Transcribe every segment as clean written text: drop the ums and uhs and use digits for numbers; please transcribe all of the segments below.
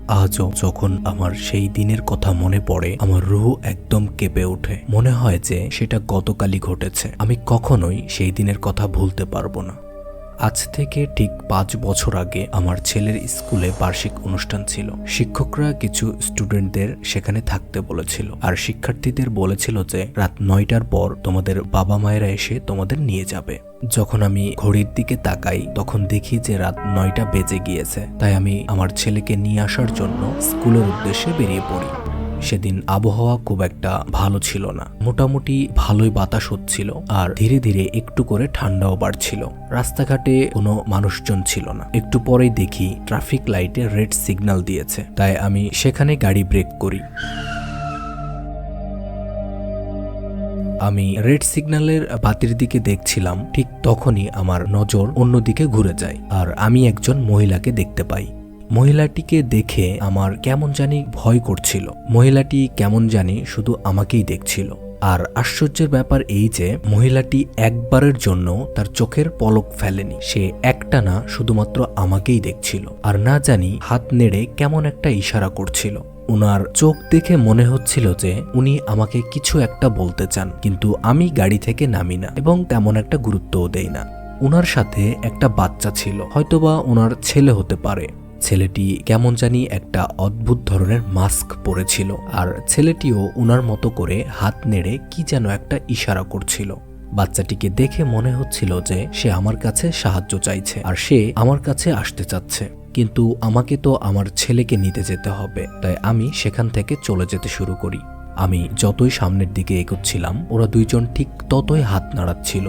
আজও যখন আমার সেই দিনের কথা মনে পড়ে আমার রুহ একদম কেঁপে ওঠে। মনে হয় যে সেটা গতকালই ঘটেছে। আমি কখনোই সেই দিনের কথা ভুলতে পারবো না। আজ থেকে ঠিক 5 বছর আগে আমার ছেলের স্কুলে বার্ষিক অনুষ্ঠান ছিল। শিক্ষকরা কিছু স্টুডেন্টদের সেখানে থাকতে বলেছিল আর শিক্ষার্থীদের বলেছিল যে রাত 9টার পর তোমাদের বাবা মায়েরা এসে তোমাদের নিয়ে যাবে। যখন আমি ঘড়ির দিকে তাকাই তখন দেখি যে রাত 9টা বেজে গিয়েছে। তাই আমি আমার ছেলেকে নিয়ে আসার জন্য স্কুলের উদ্দেশ্যে বেরিয়ে পড়ি। সেদিন আবহাওয়া খুব একটা ভালো ছিল না, মোটামুটি ভালোই বাতাস হচ্ছিল আর ধীরে ধীরে একটু করে ঠান্ডাও বাড়ছিল। রাস্তাঘাটে কোনো মানুষজন ছিল না। একটু পরেই দেখি ট্রাফিক লাইটে রেড সিগন্যাল দিয়েছে, তাই আমি সেখানে গাড়ি ব্রেক করি। আমি রেড সিগন্যালের বাতির দিকে দেখছিলাম, ঠিক তখনই আমার নজর অন্যদিকে ঘুরে যায় আর আমি একজন মহিলাকে দেখতে পাই। মহিলাটিকে দেখে আমার কেমন জানি ভয় করছিল। মহিলাটি কেমন জানি শুধু আমাকেই দেখছিল। আর আশ্চর্যের ব্যাপার এই যে মহিলাটি একবারের জন্য তার চোখের পলক ফেলেনি। সে একটানা শুধুমাত্র আমাকেই দেখছিল আর না জানি হাত নেড়ে কেমন একটা ইশারা করছিল। উনার চোখ দেখে মনে হচ্ছিল যে উনি আমাকে কিছু একটা বলতে চান, কিন্তু আমি গাড়ি থেকে নামি না এবং তেমন একটা গুরুত্বও দেই না। উনার সাথে একটা বাচ্চা ছিল, হয়তোবা উনার ছেলে হতে পারে। ছেলেটি কেমন জানি একটা অদ্ভুত ধরনের মাস্ক পরেছিল আর ছেলেটিও উনার মতো করে হাত নেড়ে কি যেন একটা ইশারা করছিল। বাচ্চাটিকে দেখে মনে হচ্ছিল যে সে আমার কাছে সাহায্য চাইছে আর সে আমার কাছে আসতে চাচ্ছে, কিন্তু আমাকে তো আমার ছেলেকে নিতে যেতে হবে। তাই আমি সেখান থেকে চলে যেতে শুরু করি। আমি যতই সামনের দিকে এগোচ্ছিলাম ওরা দুইজন ঠিক ততই হাত নাড়াচ্ছিল।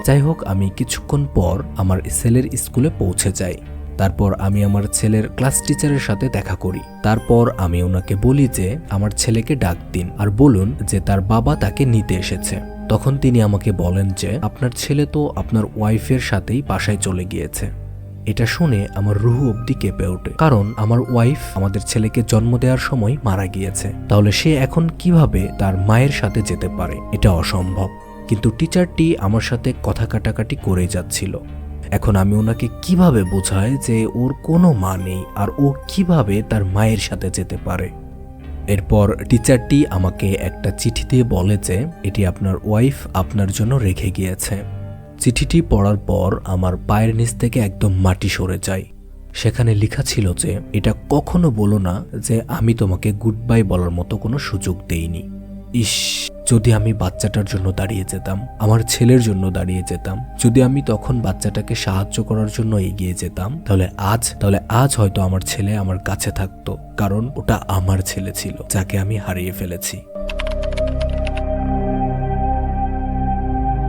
যাই হোক, আমি কিছুক্ষণ পর আমার ছেলের স্কুলে পৌঁছে যাই। তারপর আমি আমার ছেলের ক্লাস টিচারের সাথে দেখা করি। তারপর আমি ওনাকে বলি যে আমার ছেলেকে ডাক দিন আর বলুন যে তার বাবা তাকে নিতে এসেছে। তখন তিনি আমাকে বলেন যে আপনার ছেলে তো আপনার ওয়াইফের সাথেই বাসায় চলে গিয়েছে। এটা শুনে আমার রুহ অবধি কেঁপে ওঠে, কারণ আমার ওয়াইফ আমাদের ছেলেকে জন্ম দেওয়ার সময় মারা গিয়েছে। তাহলে সে এখন কিভাবে তার মায়ের সাথে যেতে পারে? এটা অসম্ভব। কিন্তু টিচারটি আমার সাথে কথা কাটাকাটি করে যাচ্ছিল। এখন আমি ওনাকে কিভাবে বোঝাই যে ওর কোনো মা নেই আর ও কিভাবে তার মায়ের সাথে যেতে পারে? এরপর টিচারটি আমাকে একটা চিঠি দিয়ে বলে যে এটি আপনার ওয়াইফ আপনার জন্য রেখে গিয়েছে। চিঠিটি পড়ার পর আমার পায়ের নিচ থেকে একদম মাটি সরে যায়। সেখানে লেখা ছিল যে এটা কখনো বলো না যে আমি তোমাকে গুড বাই বলার মতো কোনো সুযোগ দেইনি। ইস, যদি আমি বাচ্চাটার জন্য দাঁড়িয়ে যেতাম, আমার ছেলের জন্য দাঁড়িয়ে যেতাম, যদি আমি তখন বাচ্চাটাকে সাহায্য করার জন্য এগিয়ে যেতাম, তাহলে আজ হয়তো আমার ছেলে আমার কাছে থাকতো, কারণ ওটা আমার ছেলে ছিল যাকে আমি হারিয়ে ফেলেছি।